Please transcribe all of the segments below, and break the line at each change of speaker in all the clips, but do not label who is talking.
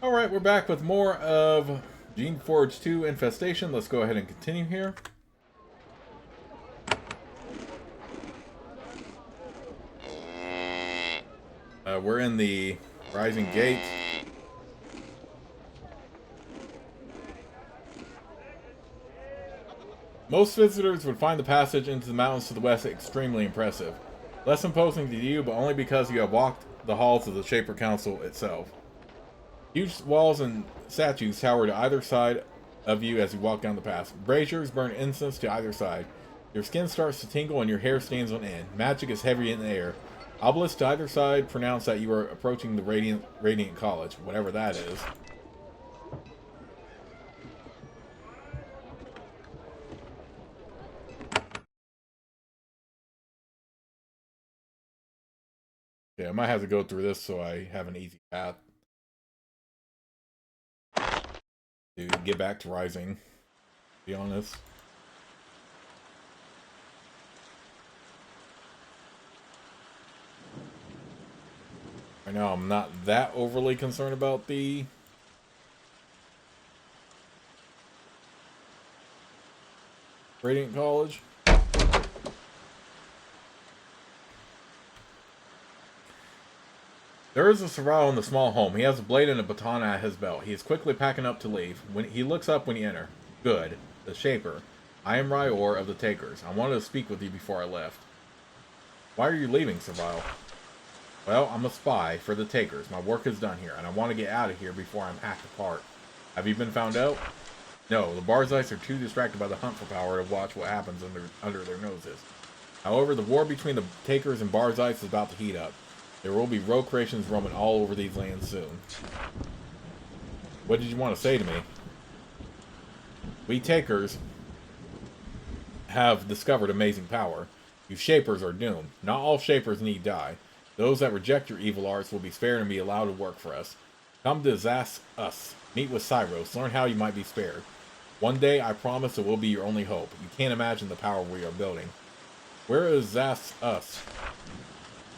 Alright, we're back with more of Geneforge 2 Infestation. Let's go ahead and continue here. We're in the Rising Gate. Most visitors would find the passage into the mountains to the west extremely impressive. Less imposing to you, but only because you have walked the halls of the Shaper Council itself. Huge walls and statues tower to either side of you as you walk down the path. Braziers burn incense to either side. Your skin starts to tingle and your hair stands on end. Magic is heavy in the air. Obelisks to either side pronounce that you are approaching the Radiant College, whatever that is. Yeah, I might have to go through this so I have an easy path to get back to Rising, to be honest. Right now, I'm not that overly concerned about the Radiant College. There is a survival in the small home. He has a blade and a baton at his belt. He is quickly packing up to leave. When he looks up when you enter. Good. The Shaper. I am Ryor of the Takers. I wanted to speak with you before I left. Why are you leaving, Servile? Well, I'm a spy for the Takers. My work is done here, and I want to get out of here before I'm hacked apart. Have you been found out? No, the Barzites are too distracted by the hunt for power to watch what happens under their noses. However, the war between the Takers and Barzites is about to heat up. There will be rogue creations roaming all over these lands soon. What did you want to say to me? We Takers have discovered amazing power. You Shapers are doomed. Not all Shapers need die. Those that reject your evil arts will be spared and be allowed to work for us. Come to Zas us. Meet with Cyros. Learn how you might be spared. One day, I promise it will be your only hope. You can't imagine the power we are building. Where is Zas us?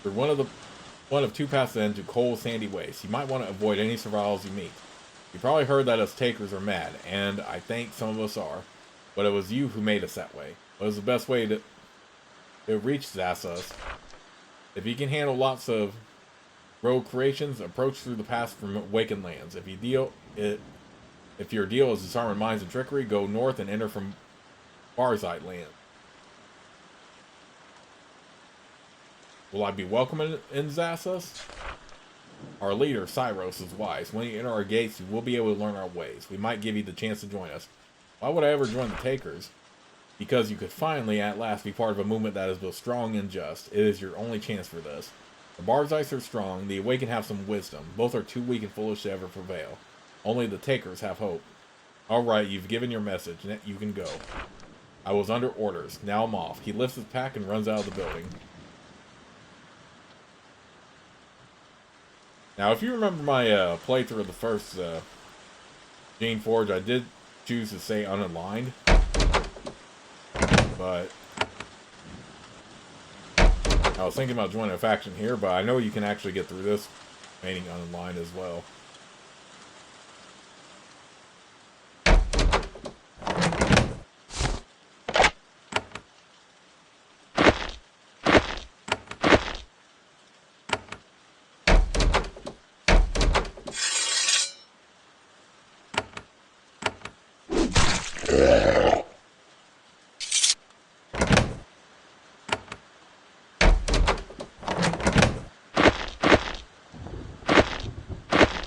We're one of two paths into cold, sandy wastes. You might want to avoid any survivals you meet. You probably heard that us Takers are mad, and I think some of us are. But it was you who made us that way. What is the best way to reach Zassus? If you can handle lots of rogue creations, approach through the pass from Awakened Lands. If your deal is disarming minds and trickery, go north and enter from Barzite Land. Will I be welcome in Zassus? Our leader, Cyros, is wise. When you enter our gates, you will be able to learn our ways. We might give you the chance to join us. Why would I ever join the Takers? Because you could finally, at last, be part of a movement that is both strong and just. It is your only chance for this. The Barzites are strong, the Awakened have some wisdom. Both are too weak and foolish to ever prevail. Only the Takers have hope. Alright, you've given your message. You can go. I was under orders. Now I'm off. He lifts his pack and runs out of the building. Now, if you remember my playthrough of the first Geneforge, I did choose to say unaligned. But I was thinking about joining a faction here, but I know you can actually get through this remaining unaligned as well.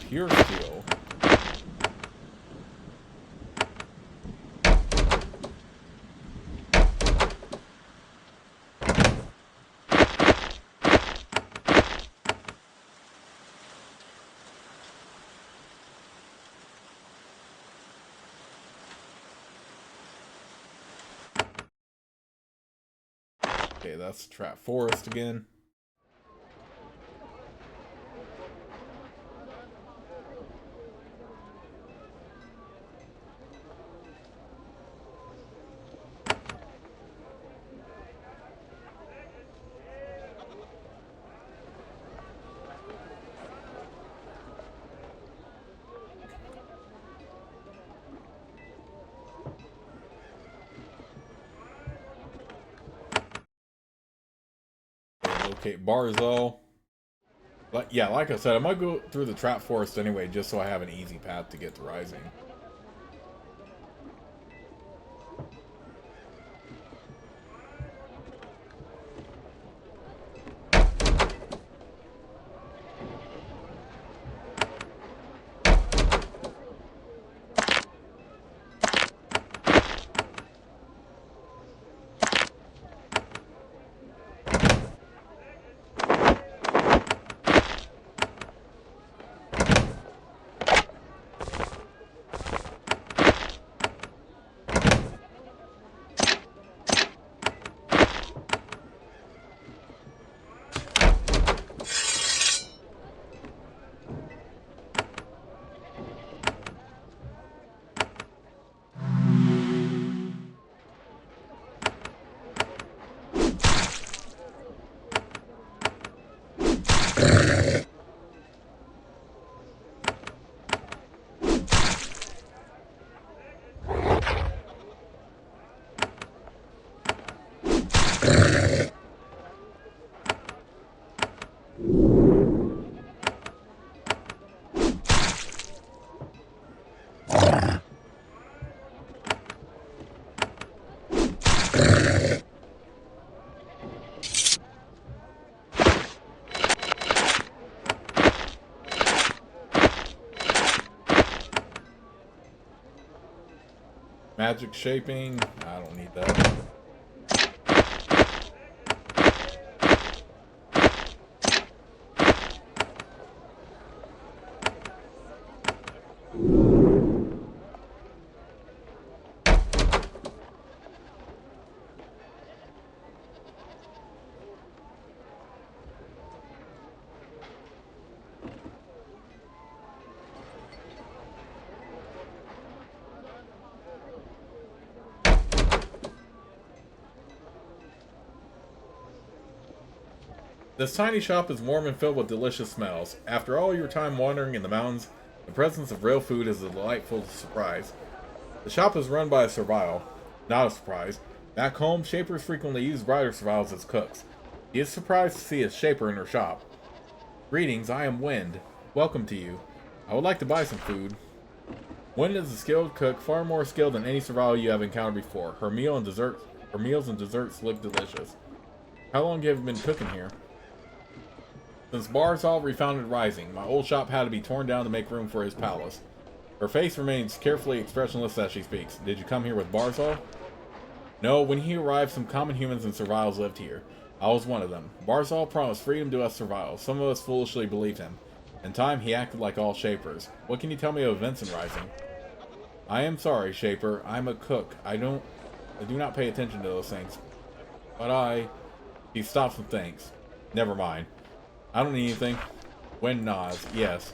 Pure steel. Okay, that's Trap Forest again. Okay, Barzal. Yeah, like I said, I might go through the trap forest anyway, just so I have an easy path to get to Rising. Magic shaping. I don't need that. This tiny shop is warm and filled with delicious smells. After all your time wandering in the mountains, the presence of real food is a delightful surprise. The shop is run by a Servile. Not a surprise. Back home, Shapers frequently use brighter Serviles as cooks. He is surprised to see a Shaper in her shop. Greetings, I am Wind. Welcome to you. I would like to buy some food. Wind is a skilled cook, far more skilled than any Servile you have encountered before. Her meals and desserts look delicious. How long have you been cooking here? Since Barzal refounded Rising, my old shop had to be torn down to make room for his palace. Her face remains carefully expressionless as she speaks. Did you come here with Barzal? No, when he arrived, some common humans and Serviles lived here. I was one of them. Barzal promised freedom to us Serviles. Some of us foolishly believed him. In time, he acted like all Shapers. What can you tell me of events in Rising? I am sorry, Shaper. I'm a cook. I do not pay attention to those things. But He stops and thinks. Never mind. I don't need anything. Wind nods. Yes.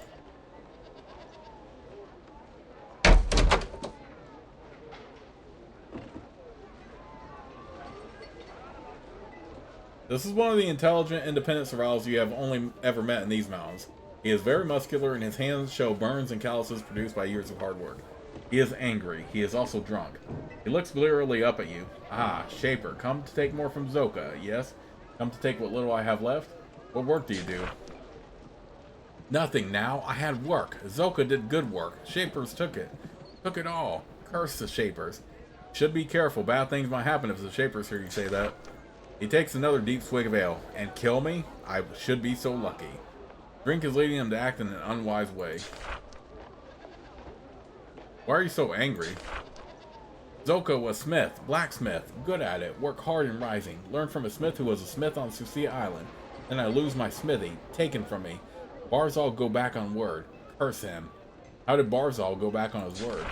This is one of the intelligent, independent Serviles you have only ever met in these mountains. He is very muscular, and his hands show burns and calluses produced by years of hard work. He is angry. He is also drunk. He looks blearily up at you. Ah, Shaper, come to take more from Zoka, yes? Come to take what little I have left? What work do you do? Nothing now. I had work. Zoka did good work. Shapers took it. Took it all. Curse the Shapers. Should be careful. Bad things might happen if the Shapers hear you say that. He takes another deep swig of ale. And kill me? I should be so lucky. Drink is leading him to act in an unwise way. Why are you so angry? Zoka was smith, blacksmith, good at it, work hard in Rising, learned from a smith who was a smith on Sucia Island. Then I lose my smithy, taken from me. Barzal go back on word. Curse him. How did Barzal go back on his word?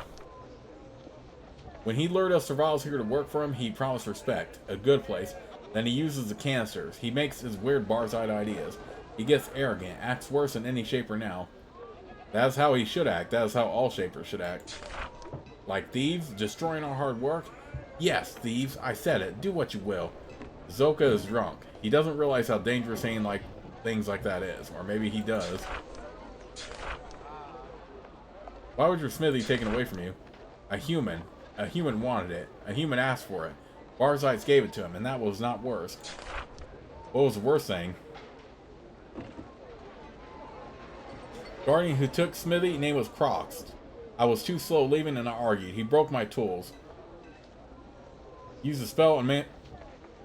When he lured us Serviles here to work for him, he promised respect, a good place. Then he uses the canisters. He makes his weird Barzite ideas. He gets arrogant, acts worse than any Shaper now. That's how he should act. That is how all Shapers should act. Like thieves, destroying our hard work? Yes, thieves, I said it. Do what you will. Zoka is drunk. He doesn't realize how dangerous saying things like that is. Or maybe he does. Why was your smithy taken away from you? A human. A human wanted it. A human asked for it. Barzites gave it to him, and that was not worse. What was the worst thing? Guardian who took Smithy, name was Crocs. I was too slow leaving and I argued. He broke my tools. Used a spell and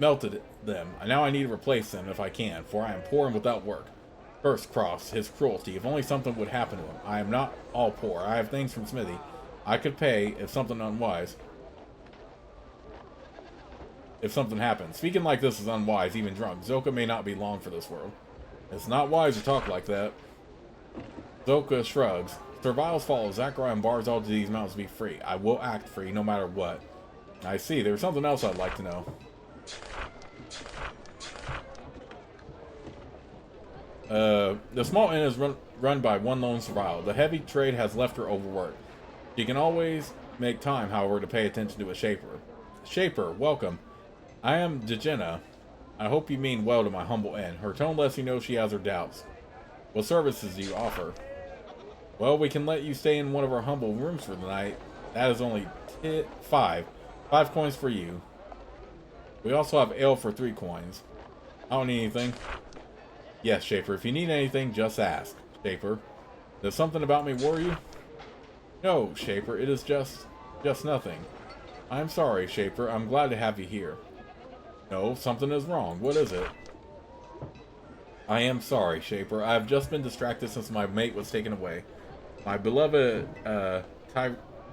melted them. Now I need to replace them if I can, for I am poor and without work. First Cross, his cruelty. If only something would happen to him. I am not all poor. I have things from Smithy. I could pay if something unwise. If something happens. Speaking like this is unwise, even drunk. Zoka may not be long for this world. It's not wise to talk like that. Zoka shrugs. Survivals follow. Zachariah and bars all to these mountains to be free. I will act free no matter what. I see. There's something else I'd like to know. The small inn is run by one lone survival. The heavy trade has left her overworked. She can always make time, however, to pay attention to a shaper. Shaper, welcome. I am Dejena. I hope you mean well to my humble inn. Her tone lets me know she has her doubts. What services do you offer? Well, we can let you stay in one of our humble rooms for the night. That is only 5. 5 coins for you. We also have ale for 3 coins. I don't need anything. Yes, Shaper, if you need anything, just ask. Shaper, does something about me worry you? No, Shaper, it is just nothing. I'm sorry, Shaper, I'm glad to have you here. No, something is wrong. What is it? I am sorry, Shaper. I have just been distracted since my mate was taken away. My beloved,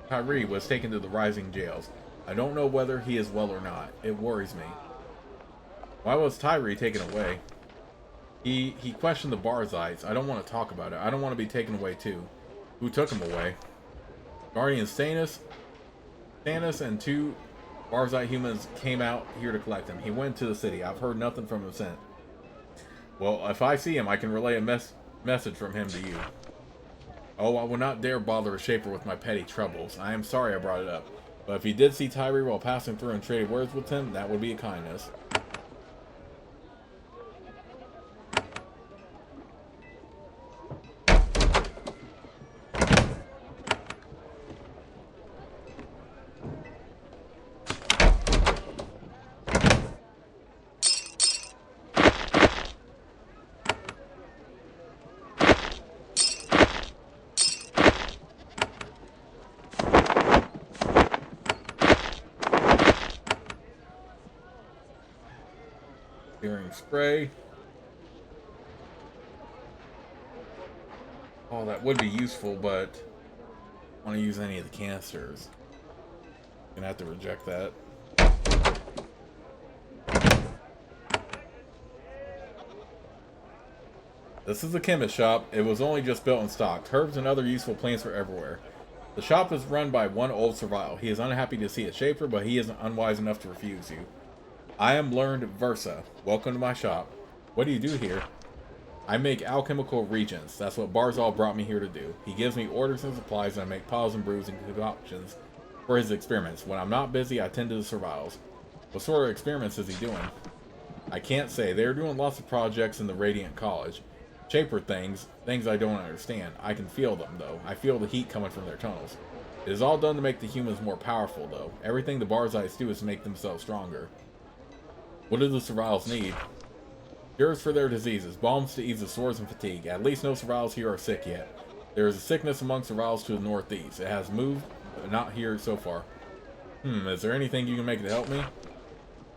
Tyree was taken to the rising jails. I don't know whether he is well or not. It worries me. Why was Tyree taken away? He questioned the Barzites. I don't want to talk about it. I don't want to be taken away too. Who took him away? Guardian Stannis and 2 Barzite humans came out here to collect him. He went to the city. I've heard nothing from him since. Well, if I see him, I can relay a message from him to you. Oh, I will not dare bother a Shaper with my petty troubles. I am sorry I brought it up. But if you did see Tyree while passing through and traded words with him, that would be a kindness. Spray. Oh, that would be useful, but I want to use any of the canisters. Gonna have to reject that. This is the chemist shop. It was only just built and stocked. Herbs and other useful plants are everywhere. The shop is run by one old survival. He is unhappy to see a Shaper, but he isn't unwise enough to refuse you. I am learned Versa. Welcome to my shop. What do you do here? I make alchemical reagents. That's what Barzal brought me here to do. He gives me orders and supplies, and I make piles and brews and concoctions for his experiments. When I'm not busy, I tend to the survivals. What sort of experiments is he doing? I can't say. They're doing lots of projects in the Radiant College. Shaper things I don't understand. I can feel them, though. I feel the heat coming from their tunnels. It is all done to make the humans more powerful, though. Everything the Barzites do is to make themselves stronger. What do the survivals need? Cures for their diseases, balms to ease the sores and fatigue. At least no survivals here are sick yet. There is a sickness among survivals to the northeast. It has moved, but not here so far. Is there anything you can make to help me?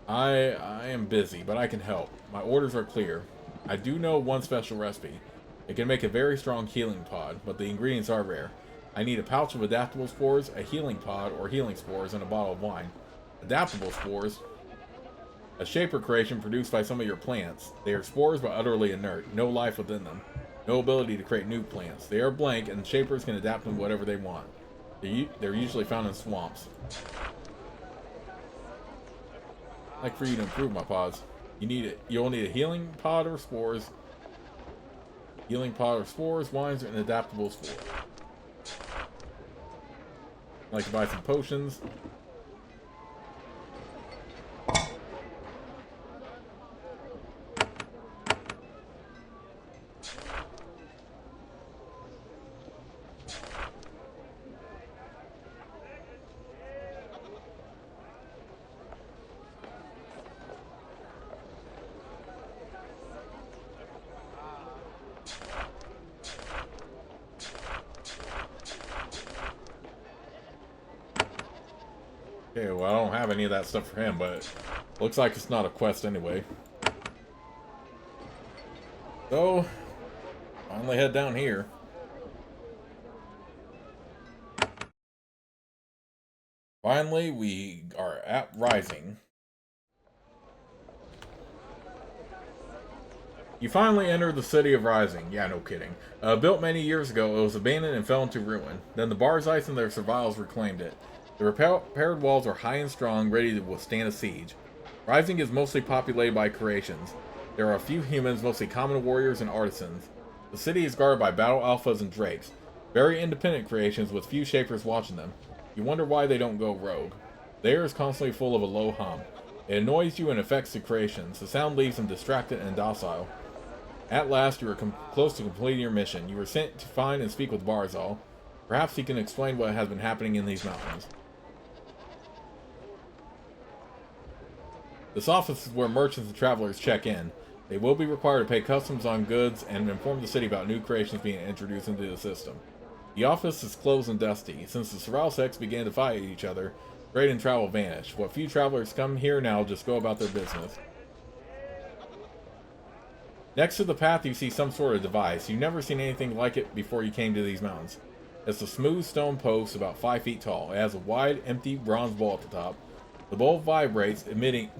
I am busy, but I can help. My orders are clear. I do know one special recipe. It can make a very strong healing pod, but the ingredients are rare. I need a pouch of adaptable spores, a healing pod or healing spores, and a bottle of wine. Adaptable spores? A Shaper creation produced by some of your plants. They are spores but utterly inert, no life within them. No ability to create new plants. They are blank, and Shapers can adapt them to whatever they want. They're usually found in swamps. I'd like for you to improve my pods. You'll need a healing pod or spores. Healing pod or spores, wines, and adaptable spores. I'd like to buy some potions. Okay, well, I don't have any of that stuff for him, but looks like it's not a quest anyway. So, finally head down here. Finally, we are at Rising. You finally enter the city of Rising. Yeah, no kidding. Built many years ago, it was abandoned and fell into ruin. Then the Barzites and their survivors reclaimed it. The repaired walls are high and strong, ready to withstand a siege. Rising is mostly populated by creations. There are a few humans, mostly common warriors and artisans. The city is guarded by battle alphas and drakes. Very independent creations with few shapers watching them. You wonder why they don't go rogue. The air is constantly full of a low hum. It annoys you and affects the creations. The sound leaves them distracted and docile. At last, you are close to completing your mission. You were sent to find and speak with Barzal. Perhaps he can explain what has been happening in these mountains. This office is where merchants and travelers check in. They will be required to pay customs on goods and inform the city about new creations being introduced into the system. The office is closed and dusty. Since the Sorrel sects began to fight each other, trade and travel vanished. What few travelers come here now just go about their business. Next to the path you see some sort of device. You've never seen anything like it before you came to these mountains. It's a smooth stone post about 5 feet tall. It has a wide, empty bronze bowl at the top. The bowl vibrates,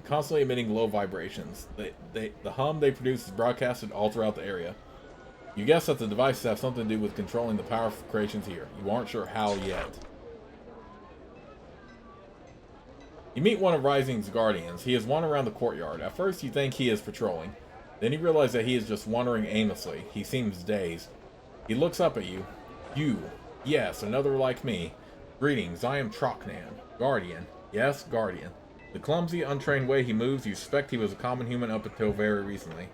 constantly emitting low vibrations. The hum they produce is broadcasted all throughout the area. You guess that the devices have something to do with controlling the powerful creations here. You aren't sure how yet. You meet one of Rising's guardians. He is wandering around the courtyard. At first you think he is patrolling. Then you realize that he is just wandering aimlessly. He seems dazed. He looks up at you. You. Yes, another like me. Greetings, I am Troknan. Guardian. Yes, Guardian. The clumsy, untrained way he moves, you suspect he was a common human up until very recently.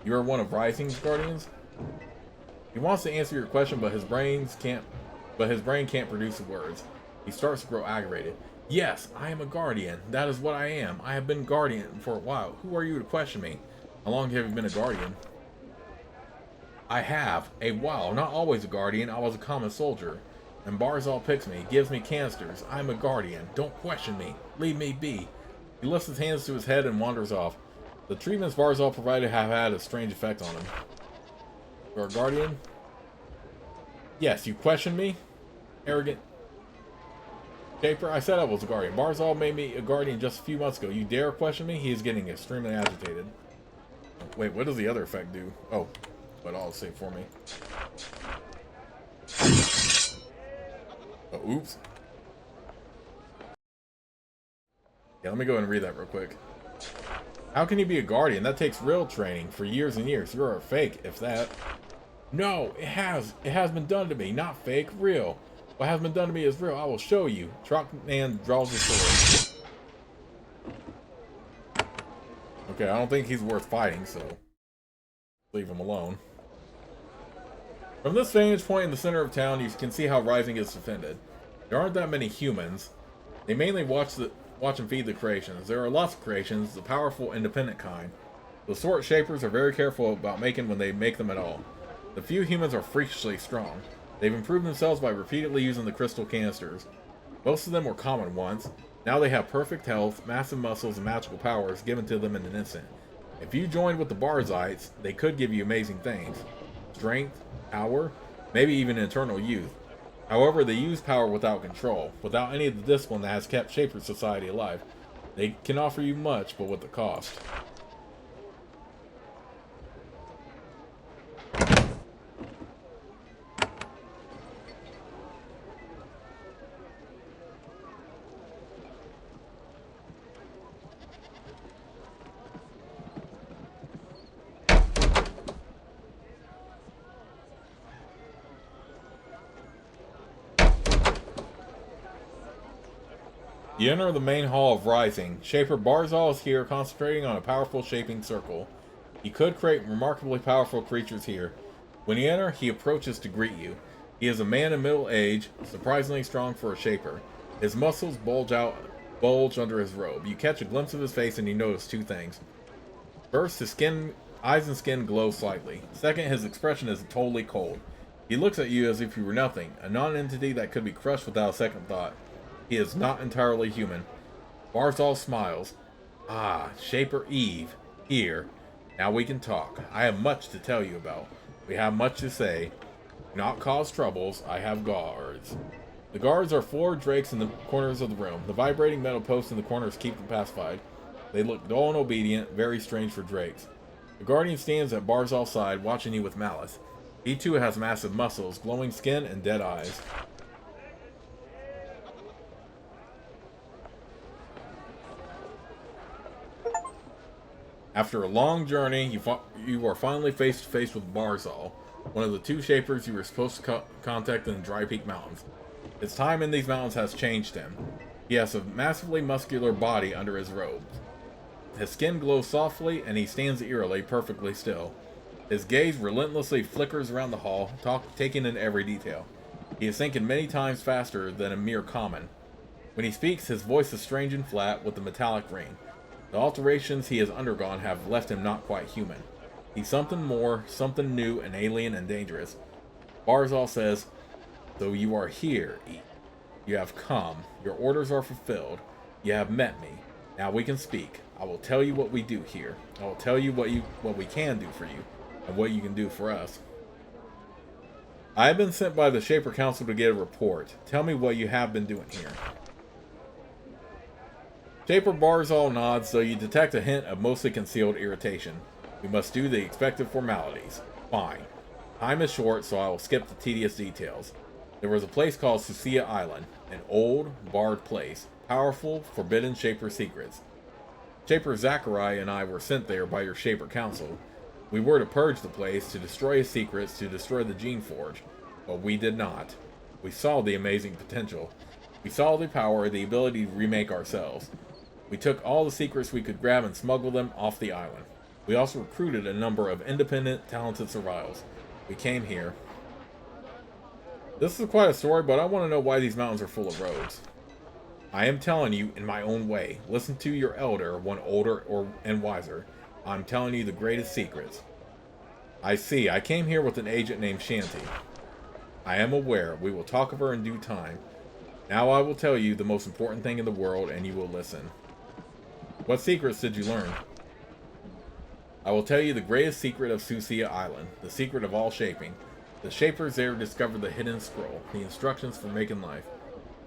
You are one of Rising's guardians? He wants to answer your question, but his brain can't produce the words. He starts to grow aggravated. Yes, I am a guardian. That is what I am. I have been guardian for a while. Who are you to question me? How long have you been a guardian? I have. A while. Not always a guardian. I was a common soldier. And Barzal picks me. Gives me canisters. I am a guardian. Don't question me. Leave me be. He lifts his hands to his head and wanders off. The treatments Barzal provided have had a strange effect on him. You're a guardian? Yes, you question me? Arrogant. Shaper, I said I was a guardian. Barzal made me a guardian just a few months ago. You dare question me? He is getting extremely agitated. Wait, what does the other effect do? Oh, but I'll say for me. Oh, oops. Yeah, let me go ahead and read that real quick. How can you be a guardian? That takes real training for years and years. You're a fake, if that. No, it has. It has been done to me. Not fake, real. What has been done to me is real. I will show you. Troknan draws his sword. Okay, I don't think he's worth fighting, so leave him alone. From this vantage point in the center of town, you can see how Rising is defended. There aren't that many humans. They mainly watch and feed the creations. There are lots of creations, the powerful, independent kind. The sword shapers are very careful about making when they make them at all. The few humans are freakishly strong. They've improved themselves by repeatedly using the crystal canisters. Most of them were common once. Now they have perfect health, massive muscles, and magical powers given to them in an instant. If you joined with the Barzites, they could give you amazing things. Strength, power, maybe even eternal youth. However, they use power without control, without any of the discipline that has kept Shaper society alive. They can offer you much, but with the cost. You enter the main hall of Rising. Shaper Barzal is here, concentrating on a powerful shaping circle. He could create remarkably powerful creatures here. When you enter, he approaches to greet you. He is a man in middle age, surprisingly strong for a shaper. His muscles bulge under his robe. You catch a glimpse of his face and you notice two things. First, his eyes and skin glow slightly. Second, his expression is totally cold. He looks at you as if you were nothing, a non-entity that could be crushed without a second thought. He is not entirely human. Barzal smiles. Ah, Shaper Eve, here. Now we can talk. I have much to tell you about. We have much to say. Do not cause troubles. I have guards. The guards are 4 drakes in the corners of the room. The vibrating metal posts in the corners keep them pacified. They look dull and obedient, very strange for drakes. The guardian stands at Barzal's side, watching you with malice. He too has massive muscles, glowing skin, and dead eyes. After a long journey, you are finally face to face with Barzal, one of the 2 Shapers you were supposed to contact in the Dry Peak Mountains. His time in these mountains has changed him. He has a massively muscular body under his robes. His skin glows softly, and he stands eerily, perfectly still. His gaze relentlessly flickers around the hall, taking in every detail. He is thinking many times faster than a mere common. When he speaks, his voice is strange and flat, with a metallic ring. The alterations he has undergone have left him not quite human. He's something more, something new and alien and dangerous. Barzal says, "So you are here, Eve. You have come. Your orders are fulfilled. You have met me. Now we can speak. I will tell you what we do here. I will tell you what we can do for you, and what you can do for us. I have been sent by the Shaper Council to get a report. Tell me what you have been doing here." Shaper Barzal nods, though you detect a hint of mostly concealed irritation. "We must do the expected formalities." "Fine. Time is short, so I will skip the tedious details. There was a place called Susia Island, an old, barred place, powerful, forbidden Shaper secrets. Shaper Zachariah and I were sent there by your Shaper Council. We were to purge the place, to destroy his secrets, to destroy the Geneforge, but we did not. We saw the amazing potential. We saw the power, the ability to remake ourselves. We took all the secrets we could grab and smuggled them off the island. We also recruited a number of independent, talented survivors. We came here. This is quite a story, but I want to know why these mountains are full of roads. I am telling you in my own way. Listen to your elder, one older and wiser. I'm telling you the greatest secrets. I see. I came here with an agent named Shanti. I am aware. We will talk of her in due time. Now I will tell you the most important thing in the world, and you will listen. What secrets did you learn? I will tell you the greatest secret of Susia Island, the secret of all shaping. The Shapers there discovered the hidden scroll, the instructions for making life.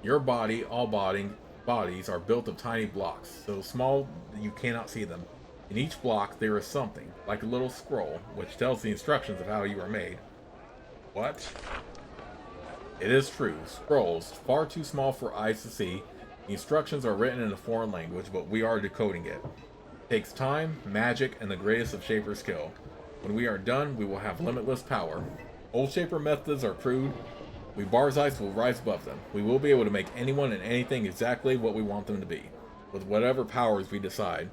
Your body, all bodies, are built of tiny blocks, so small that you cannot see them. In each block there is something, like a little scroll, which tells the instructions of how you are made. What? It is true. Scrolls, far too small for eyes to see. The instructions are written in a foreign language, but we are decoding it. It takes time, magic, and the greatest of Shaper skill. When we are done, we will have limitless power. Old Shaper methods are crude. We Barzites will rise above them. We will be able to make anyone and anything exactly what we want them to be, with whatever powers we decide.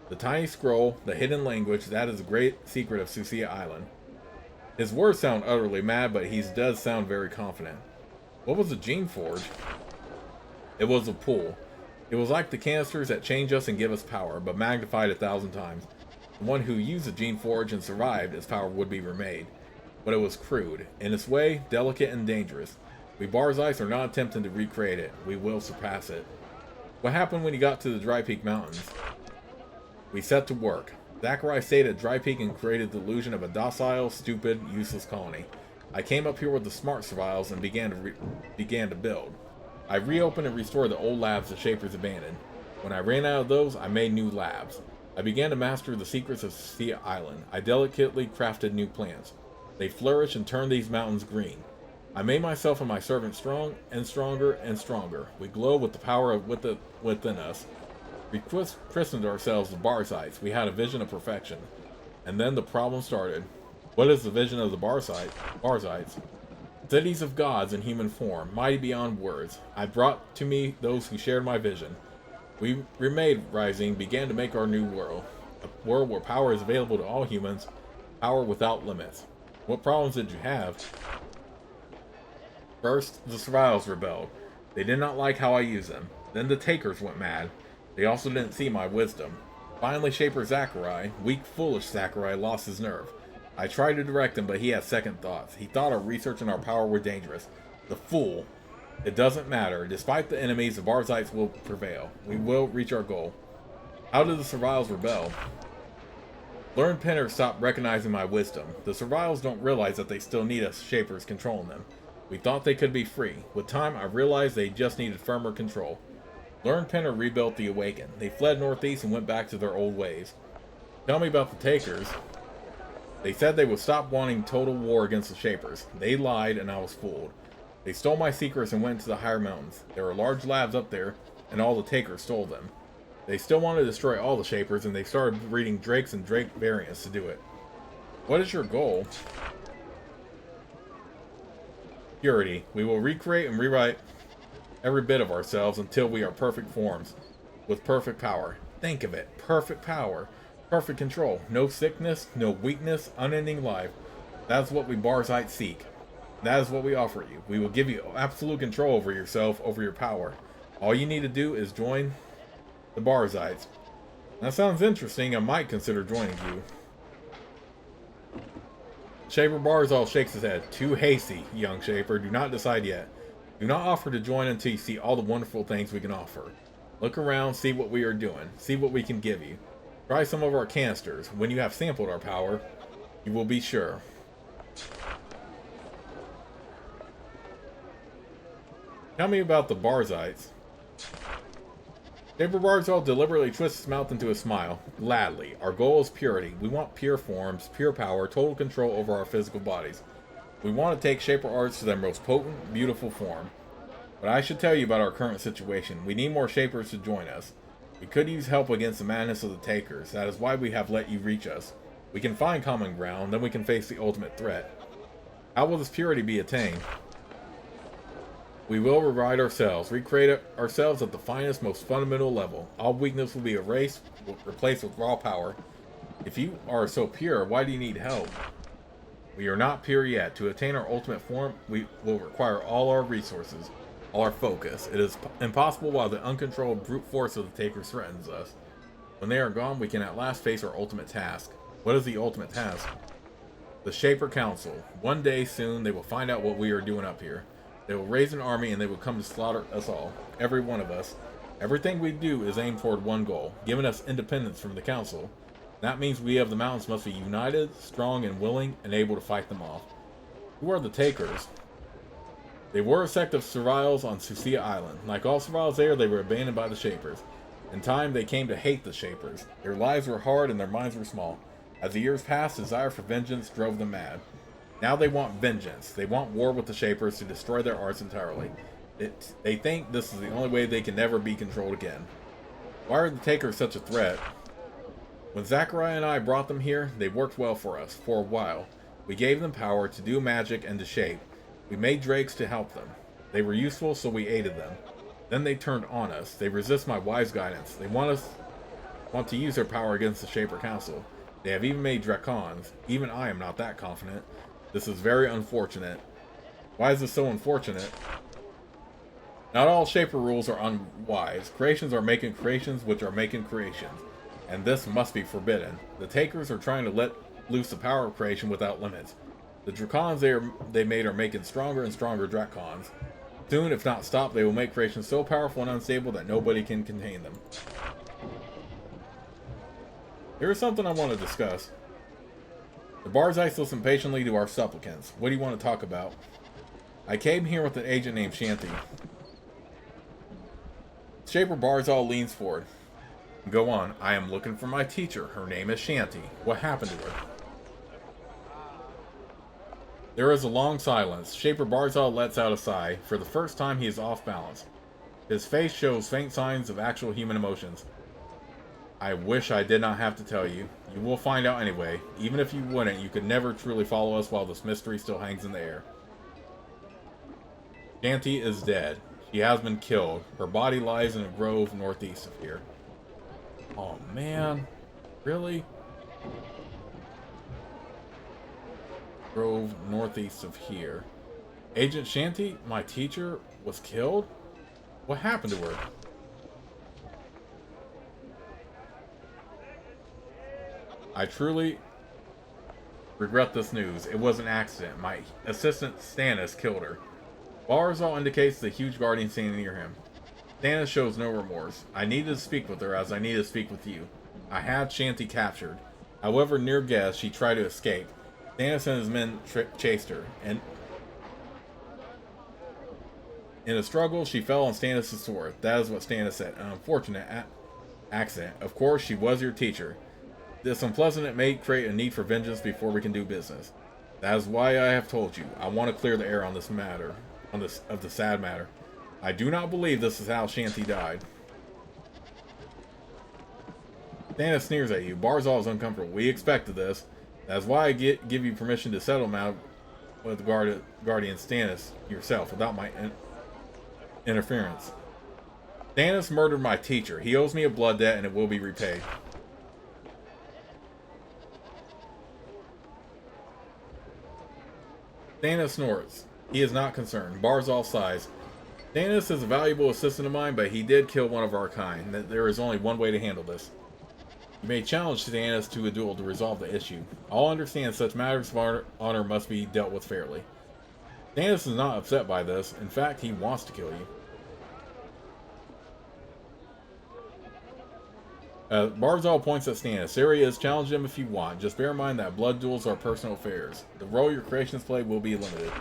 The tiny scroll, the hidden language, that is the great secret of Susia Island. His words sound utterly mad, but he does sound very confident. What was a Geneforge? It was a pool. It was like the canisters that change us and give us power, but magnified 1,000 times. The one who used the Geneforge and survived, his power would be remade. But it was crude. In its way, delicate and dangerous. We Barzites are not attempting to recreate it. We will surpass it. What happened when you got to the Dry Peak Mountains? We set to work. Zachariah stayed at Dry Peak and created the illusion of a docile, stupid, useless colony. I came up here with the smart survivals and began to build. I reopened and restored the old labs the Shapers abandoned. When I ran out of those, I made new labs. I began to master the secrets of Susia Island. I delicately crafted new plants. They flourish and turn these mountains green. I made myself and my servants strong and stronger and stronger. We glow with the power within us. We christened ourselves the Barzites. We had a vision of perfection. And then the problem started. What is the vision of the Barzites? Cities of gods in human form, mighty beyond words. I brought to me those who shared my vision. We remade Rising, began to make our new world. A world where power is available to all humans. Power without limits. What problems did you have? First, the survivals rebelled. They did not like how I used them. Then the takers went mad. They also didn't see my wisdom. Finally, Shaper Zachariah, weak, foolish Zachariah, lost his nerve. I tried to direct him, but he had second thoughts. He thought our research and our power were dangerous. The fool. It doesn't matter. Despite the enemies, the Barzites will prevail. We will reach our goal. How did the Serviles rebel? Learned Penner stopped recognizing my wisdom. The Serviles don't realize that they still need us Shapers controlling them. We thought they could be free. With time, I realized they just needed firmer control. Learned Penner rebuilt the Awakened. They fled northeast and went back to their old ways. Tell me about the Takers. They said they would stop wanting total war against the Shapers. They lied, and I was fooled. They stole my secrets and went to the higher mountains. There were large labs up there, and all the Takers stole them. They still wanted to destroy all the Shapers, and they started breeding Drakes and Drake variants to do it. What is your goal? Purity. We will recreate and rewrite every bit of ourselves until we are perfect forms, with perfect power. Think of it. Perfect power. Perfect control. No sickness, no weakness, unending life. That is what we Barzites seek. That is what we offer you. We will give you absolute control over yourself, over your power. All you need to do is join the Barzites. That sounds interesting. I might consider joining you. Shaper Barzal shakes his head. Too hasty, young Shaper. Do not decide yet. Do not offer to join until you see all the wonderful things we can offer. Look around, see what we are doing. See what we can give you. Try some of our canisters. When you have sampled our power, you will be sure. Tell me about the Barzites. Shaper Barzal deliberately twists his mouth into a smile. Gladly. Our goal is purity. We want pure forms, pure power, total control over our physical bodies. We want to take Shaper arts to their most potent, beautiful form. But I should tell you about our current situation. We need more Shapers to join us. We could use help against the madness of the Takers. That is why we have let you reach us. We can find common ground, then we can face the ultimate threat. How will this purity be attained? We will rewrite ourselves, recreate ourselves at the finest, most fundamental level. All weakness will be erased, replaced with raw power. If you are so pure, why do you need help? We are not pure yet. To attain our ultimate form, we will require all our resources, all our focus. It is impossible while the uncontrolled brute force of the Takers threatens us. When they are gone, we can at last face our ultimate task. What is the ultimate task? The Shaper Council. One day soon, they will find out what we are doing up here. They will raise an army and they will come to slaughter us all. Every one of us. Everything we do is aimed toward one goal, giving us independence from the Council. That means we of the mountains must be united, strong, and willing, and able to fight them off. Who are the Takers? They were a sect of Serviles on Sucia Island. Like all Serviles there, they were abandoned by the Shapers. In time, they came to hate the Shapers. Their lives were hard and their minds were small. As the years passed, desire for vengeance drove them mad. Now they want vengeance. They want war with the Shapers to destroy their arts entirely. They think this is the only way they can never be controlled again. Why are the Takers such a threat? When Zachariah and I brought them here, they worked well for us, for a while. We gave them power to do magic and to shape. We made drakes to help them. They were useful, so we aided them. Then they turned on us. They resist my wise guidance. They want to use their power against the Shaper Council. They have even made Dracons. Even I am not that confident. This is very unfortunate. Why is this so unfortunate? Not all Shaper rules are unwise. Creations are making creations which are making creations. And this must be forbidden. The Takers are trying to let loose the power of creation without limits. The Dracons they made are making stronger and stronger Dracons. Soon, if not stopped, they will make creations so powerful and unstable that nobody can contain them. Here is something I want to discuss. The Barzites listen patiently to our supplicants. What do you want to talk about? I came here with an agent named Shanty. Shaper Barzal leans forward. Go on. I am looking for my teacher. Her name is Shanty. What happened to her? There is a long silence. Shaper Barzal lets out a sigh. For the first time, he is off balance. His face shows faint signs of actual human emotions. I wish I did not have to tell you. You will find out anyway. Even if you wouldn't, you could never truly follow us while this mystery still hangs in the air. Shanty is dead. She has been killed. Her body lies in a grove northeast of here. Oh man. Really? Grove northeast of here. Agent Shanty, my teacher, was killed? What happened to her? I truly regret this news. It was an accident. My assistant Stannis killed her. Barzal indicates the huge guardian standing near him. Stannis shows no remorse. I needed to speak with her as I needed to speak with you. I had Shanti captured. However, near guess, she tried to escape. Stannis and his men chased her, and in a struggle, she fell on Stannis' sword. That is what Stannis said. An unfortunate accident. Of course, she was your teacher. This unpleasant may create a need for vengeance before we can do business. That is why I have told you. I want to clear the air on this matter, of the sad matter. I do not believe this is how Shanti died. Stannis sneers at you. Barzal is uncomfortable. We expected this. That's why I give you permission to settle matter with the Guardian Stannis yourself without my interference. Stannis murdered my teacher. He owes me a blood debt and it will be repaid. Stannis snorts. He is not concerned. Barzal sighs. Stannis is a valuable assistant of mine, but he did kill one of our kind. There is only one way to handle this. You may challenge Stannis to a duel to resolve the issue. All understand such matters of honor must be dealt with fairly. Stannis is not upset by this. In fact, he wants to kill you. Barzal points at Stannis. Serious, challenge him if you want. Just bear in mind that blood duels are personal affairs. The role your creations play will be limited.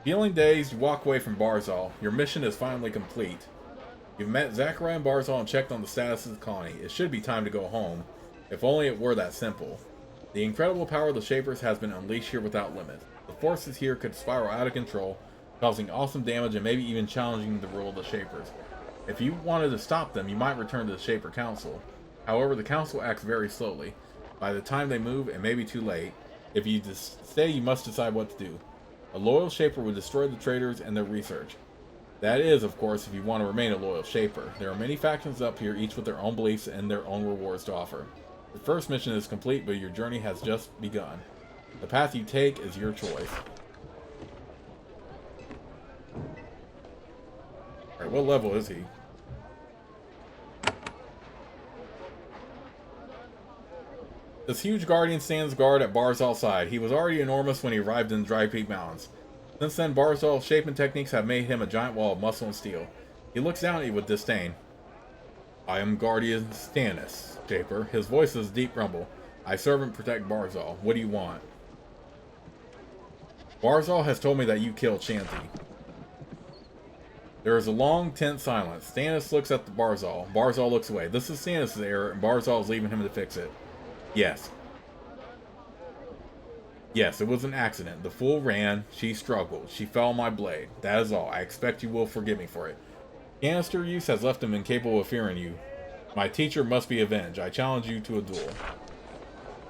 Feeling dazed, you walk away from Barzal. Your mission is finally complete. You've met Zachariah and Barzal and checked on the status of the colony. It should be time to go home. If only it were that simple. The incredible power of the Shapers has been unleashed here without limit. The forces here could spiral out of control, causing awesome damage and maybe even challenging the rule of the Shapers. If you wanted to stop them, you might return to the Shaper Council. However, the Council acts very slowly. By the time they move, it may be too late. If you stay, you must decide what to do. A loyal Shaper would destroy the traitors and their research. That is, of course, if you want to remain a loyal Shaper. There are many factions up here, each with their own beliefs and their own rewards to offer. Your first mission is complete, but your journey has just begun. The path you take is your choice. Alright, what level is he? This huge guardian stands guard at Barzal's side. He was already enormous when he arrived in the Dry Peak Mountains. Since then, Barzal's shaping techniques have made him a giant wall of muscle and steel. He looks down at you with disdain. I am Guardian Stannis, Shaper. His voice is a deep rumble. I serve and protect Barzal. What do you want? Barzal has told me that you killed Shanti. There is a long, tense silence. Stannis looks at the Barzal. Barzal looks away. This is Stannis' error, and Barzal is leaving him to fix it. Yes. Yes, it was an accident. The fool ran. She struggled. She fell on my blade. That is all. I expect you will forgive me for it. Canister use has left him incapable of fearing you. My teacher must be avenged. I challenge you to a duel.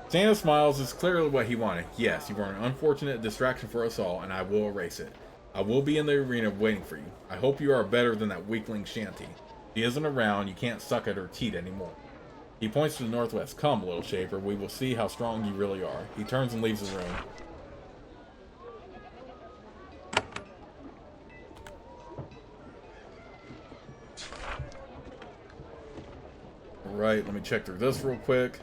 Stannis smiles. It's clearly what he wanted. Yes, you are an unfortunate distraction for us all, and I will erase it. I will be in the arena waiting for you. I hope you are better than that weakling Shanti. She isn't around. You can't suck at her teat anymore. He points to the northwest. Come, little Shaper. We will see how strong you really are. He turns and leaves the room. Alright, let me check through this real quick.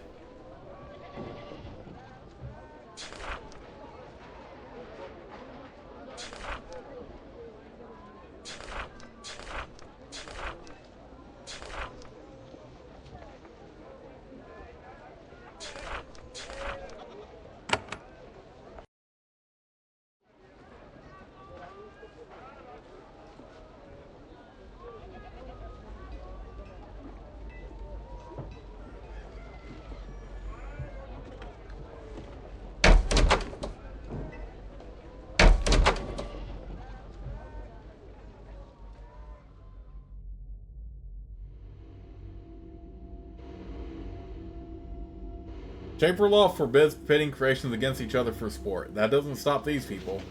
Shaper law forbids pitting creations against each other for sport. That doesn't stop these people.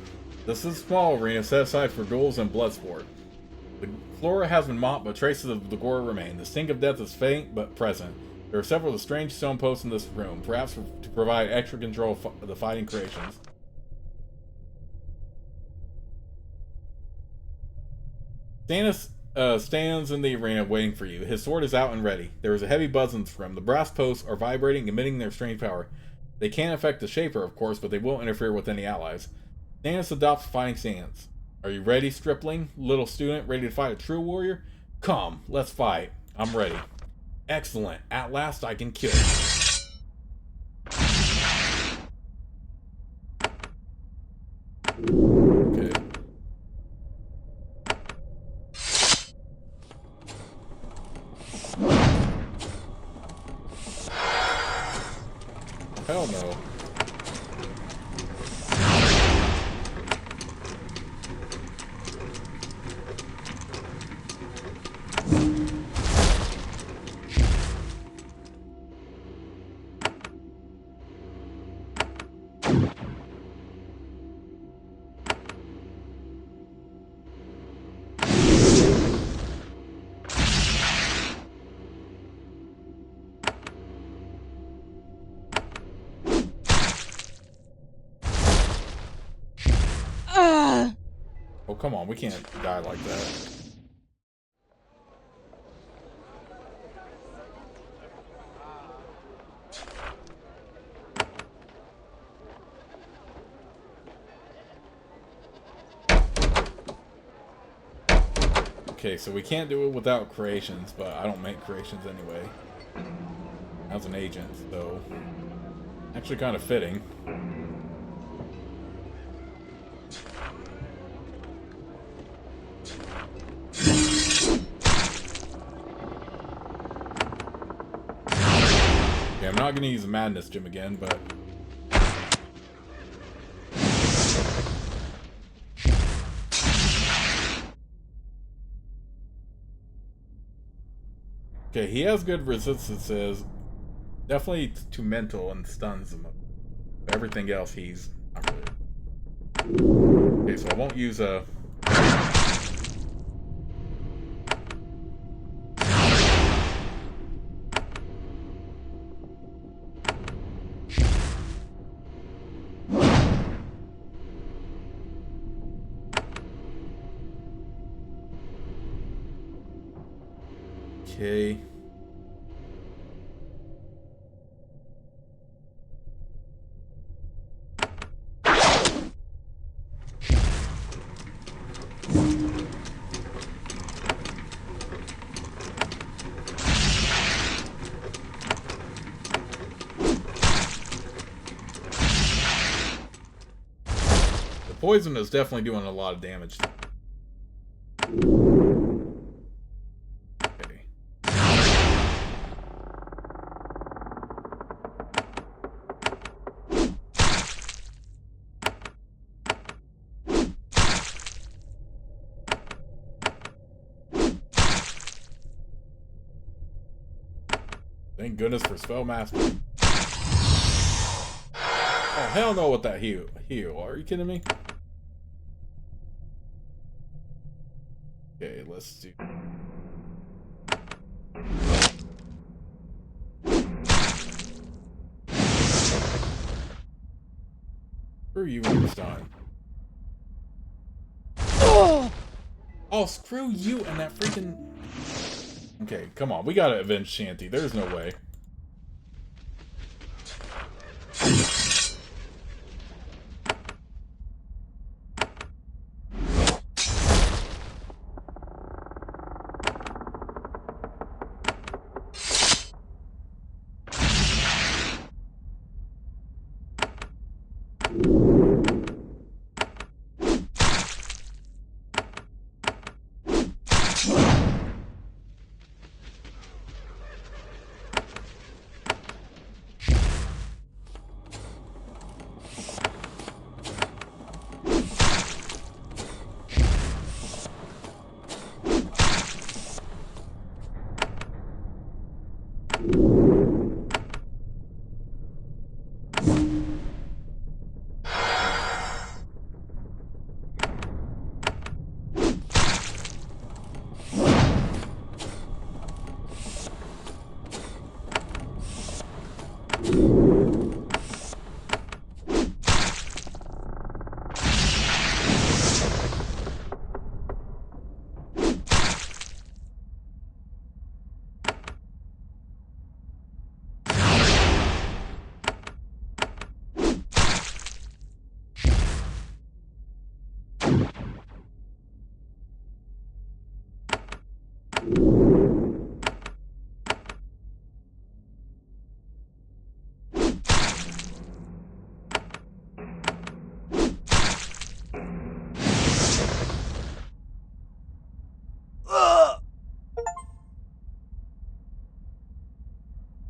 This is a small arena set aside for duels and blood sport. The flora has been mopped, but traces of the gore remain. The stink of death is faint, but present. There are several strange stone posts in this room, perhaps to provide extra control of the fighting creations. Stannis stands in the arena waiting for you. His sword is out and ready. There is a heavy buzz in this room. The brass posts are vibrating, emitting their strange power. They can't affect the Shaper, of course, but they will interfere with any allies. Stance adopts fighting stance. Are you ready, stripling? Little student, ready to fight a true warrior? Come, let's fight. I'm ready. Excellent. At last I can kill you. Okay. Hell no. Oh, come on, we can't die like that. Okay, so we can't do it without creations, but I don't make creations anyway. As an agent, so... Actually kind of fitting. Okay, I'm not gonna use the Madness Gem again, but... Okay, he has good resistances. Definitely to mental and stuns him. Everything else, he's not good. Okay, so I won't use a... Okay. The poison is definitely doing a lot of damage. Okay. Thank goodness for spell mastery. Oh hell no with that heal. Are you kidding me? Okay, let's do... Screw you when it's done. Oh, screw you and that freaking... Okay, come on. We gotta avenge Shanty. There's no way.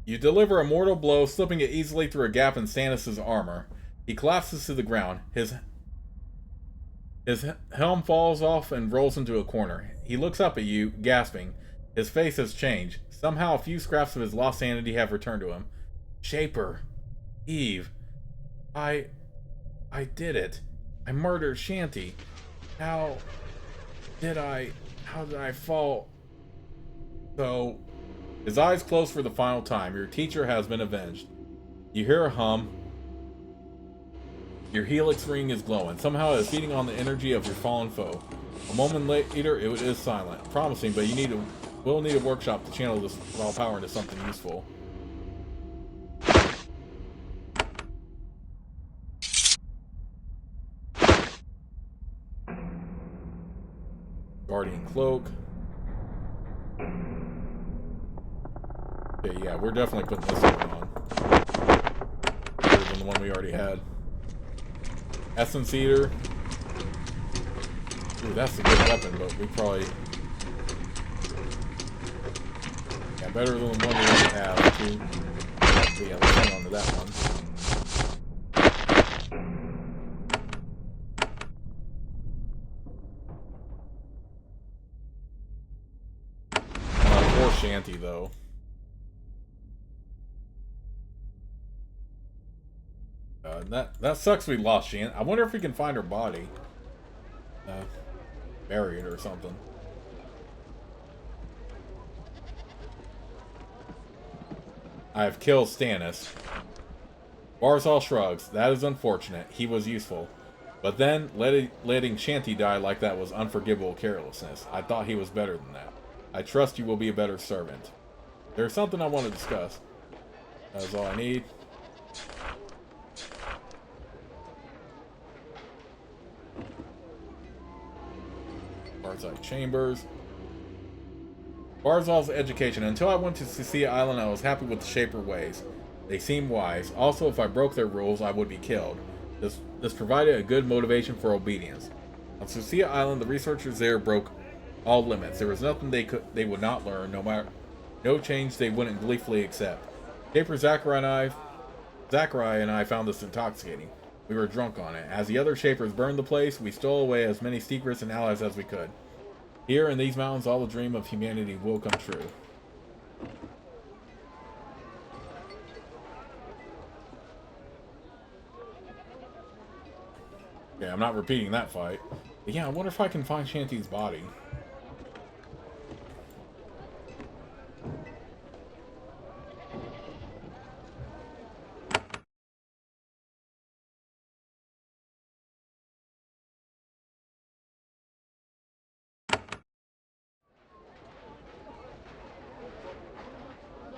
You deliver a mortal blow, slipping it easily through a gap in Stannis' armor. He collapses to the ground. His helm falls off and rolls into a corner. He looks up at you, gasping. His face has changed. Somehow a few scraps of his lost sanity have returned to him. Shaper. Eve. I did it. I murdered Shanty. How did I fall? So, his eyes close for the final time. Your teacher has been avenged. You hear a hum. Your helix ring is glowing. Somehow it is feeding on the energy of your fallen foe. A moment later, it is silent. Promising, but we'll need a workshop to channel this raw power into something useful. Guardian Cloak. Okay, yeah, we're definitely putting this one on. Better than the one we already had. Essence Eater. Ooh, that's a good weapon, but we probably... Yeah, better than the one we already have, too. But yeah, let's hang on to that one. Poor Shanty, though. That sucks we lost Shanty. I wonder if we can find her body. Bury it or something. I have killed Stannis. Barzal shrugs. That is unfortunate. He was useful. But then, letting Shanty die like that was unforgivable carelessness. I thought he was better than that. I trust you will be a better servant. There's something I want to discuss. That is all I need. Barzal Chambers. Barzal's education. Until I went to Cecilia Island, I was happy with the Shaper ways. They seemed wise. Also, if I broke their rules, I would be killed. This provided a good motivation for obedience. On Cecilia Island, the researchers there broke all limits. There was nothing they would not learn, no change they wouldn't gleefully accept. Shaper Zachariah and I found this intoxicating. We were drunk on it. As the other Shapers burned the place, we stole away as many secrets and allies as we could. Here in these mountains, all the dream of humanity will come true. Yeah, I'm not repeating that fight. But yeah, I wonder if I can find Shanty's body.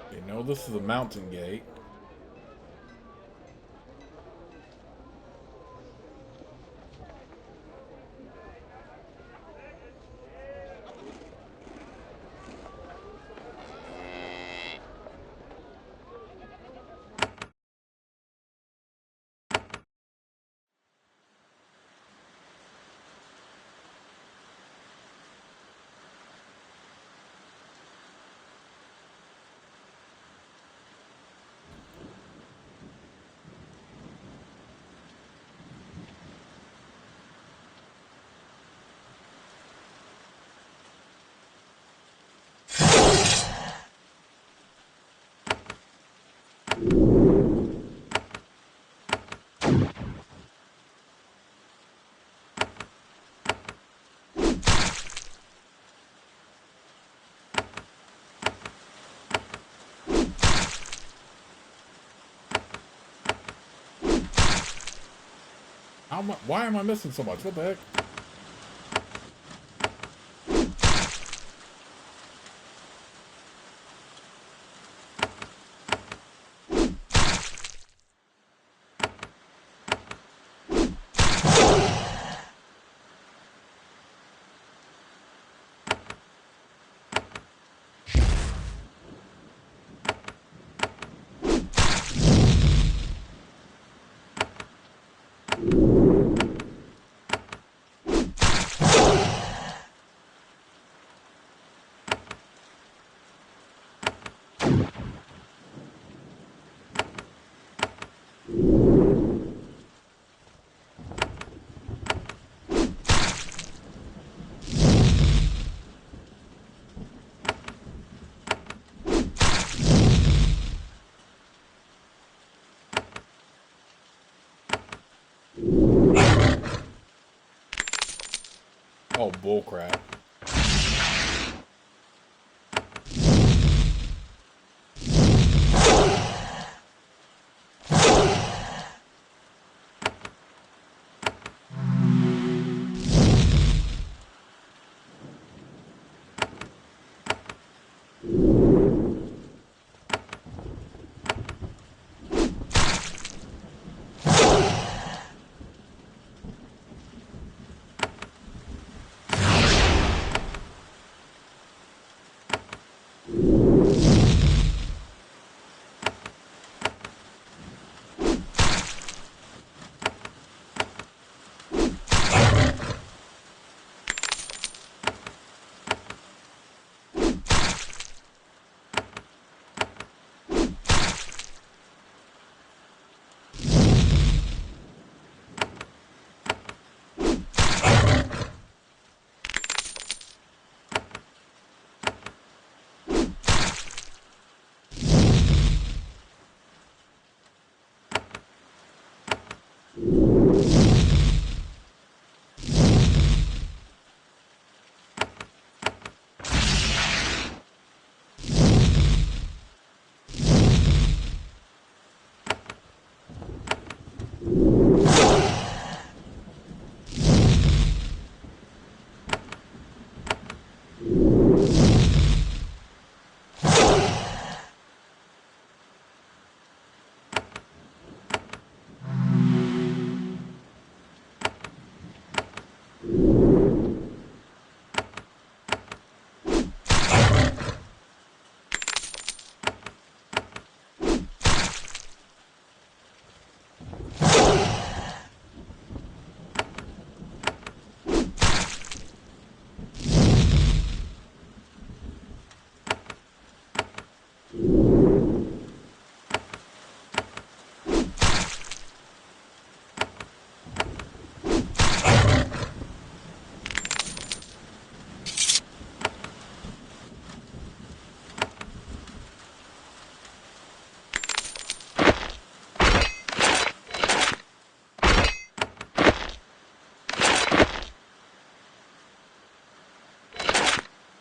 Okay, no, this is a mountain gate. Why am I missing so much? What the heck? Oh, bullcrap.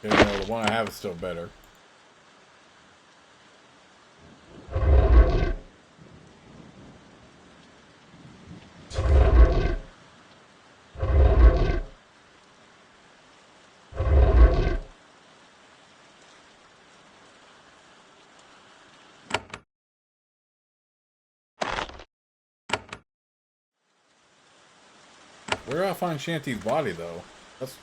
Okay, no, the one I have is still better. Where do I find Shanty's body, though? That's...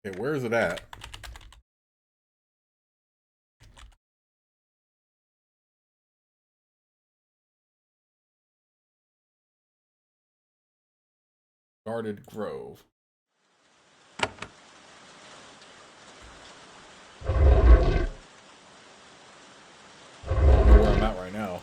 Okay, where is it at? Guarded Grove. I don't know where I'm at right now.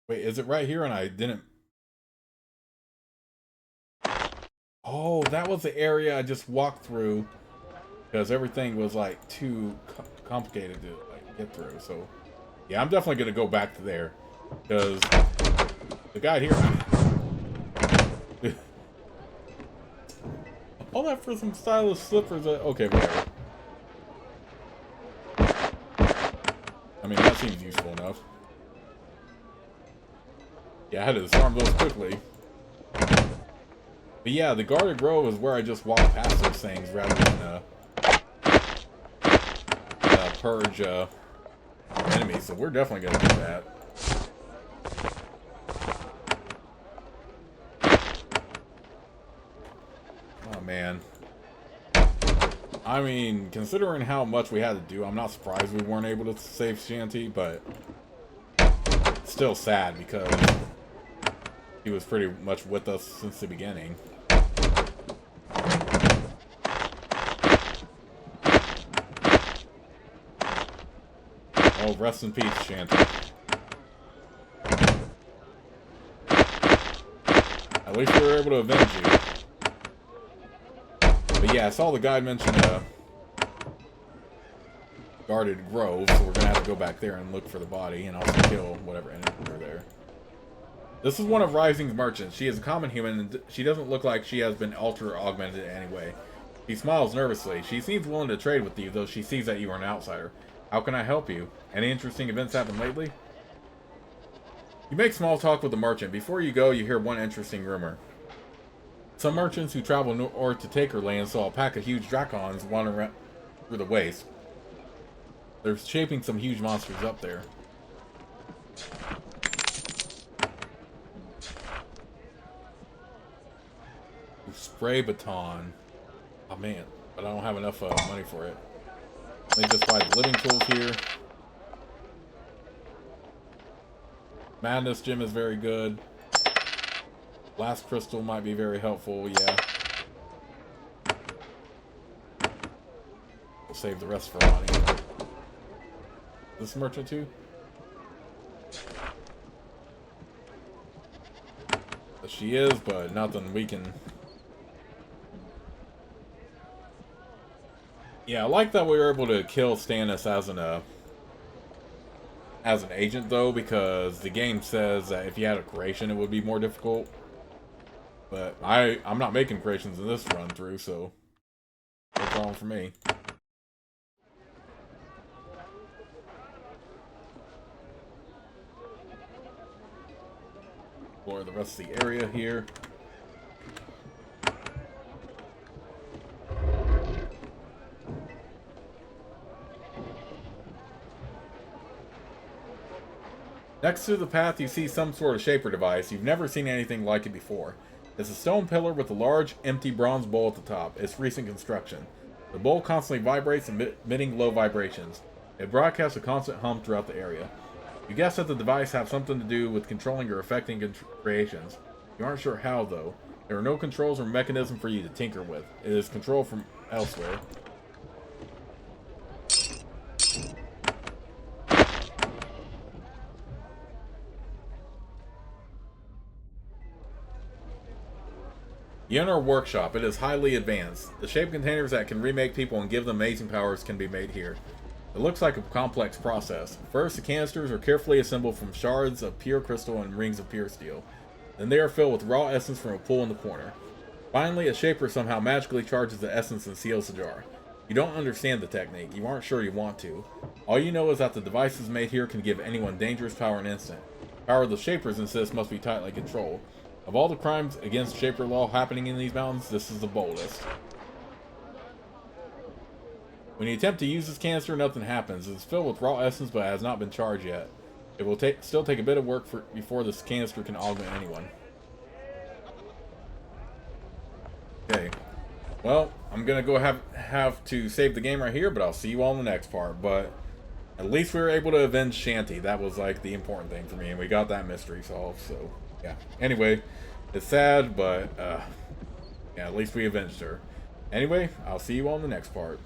Wait, is it right here and I didn't... Oh, that was the area I just walked through because everything was like too complicated to like get through. So, yeah, I'm definitely gonna go back to there because the guy here... All that for some stylish slippers. Okay, whatever. I mean, that seems useful enough. Yeah, I had to disarm those quickly. But yeah, the Guarded Grove is where I just walked past those things rather than, purge enemies, so we're definitely gonna do that. Oh man. I mean, considering how much we had to do, I'm not surprised we weren't able to save Shanty, but still sad because he was pretty much with us since the beginning. Oh, rest in peace, Shanty. At least we were able to avenge you. But yeah, I saw the guide mention a guarded grove, so we're gonna have to go back there and look for the body and also kill whatever enemies are there. This is one of Rising's merchants. She is a common human, and she doesn't look like she has been altered or augmented in any way. She smiles nervously. She seems willing to trade with you, though she sees that you are an outsider. How can I help you? Any interesting events happened lately? You make small talk with the merchant. Before you go, you hear one interesting rumor. Some merchants who travel north to Taker Land saw a pack of huge dracons wandering around through the waste. They're shaping some huge monsters up there. Spray baton. Oh man, but I don't have enough money for it. Let me just buy the living tools here. Madness gem is very good. Blast crystal might be very helpful, yeah. We'll save the rest for money. This merchant too? She is, but nothing we can... Yeah, I like that we were able to kill Stannis as an agent, though, because the game says that if you had a creation, it would be more difficult. But I'm not making creations in this run through, so no problem for me. Explore the rest of the area here. Next to the path, you see some sort of shaper device. You've never seen anything like it before. It's a stone pillar with a large, empty bronze bowl at the top. It's recent construction. The bowl constantly vibrates, emitting low vibrations. It broadcasts a constant hum throughout the area. You guess that the device has something to do with controlling or affecting creations. You aren't sure how, though. There are no controls or mechanism for you to tinker with. It is controlled from elsewhere. You enter a workshop. It is highly advanced. The shape containers that can remake people and give them amazing powers can be made here. It looks like a complex process. First, the canisters are carefully assembled from shards of pure crystal and rings of pure steel. Then they are filled with raw essence from a pool in the corner. Finally, a shaper somehow magically charges the essence and seals the jar. You don't understand the technique. You aren't sure you want to. All you know is that the devices made here can give anyone dangerous power in an instant. Power the shapers insist must be tightly controlled. Of all the crimes against shaper law happening in these mountains, this is the boldest. When you attempt to use this canister, nothing happens. It is filled with raw essence, but has not been charged yet. It will still take a bit of work before this canister can augment anyone. Okay. Well, I'm gonna go have to save the game right here, but I'll see you all in the next part. But at least we were able to avenge Shanty. That was like the important thing for me, and we got that mystery solved. So yeah. Anyway, it's sad, but yeah, at least we avenged her. Anyway, I'll see you all in the next part.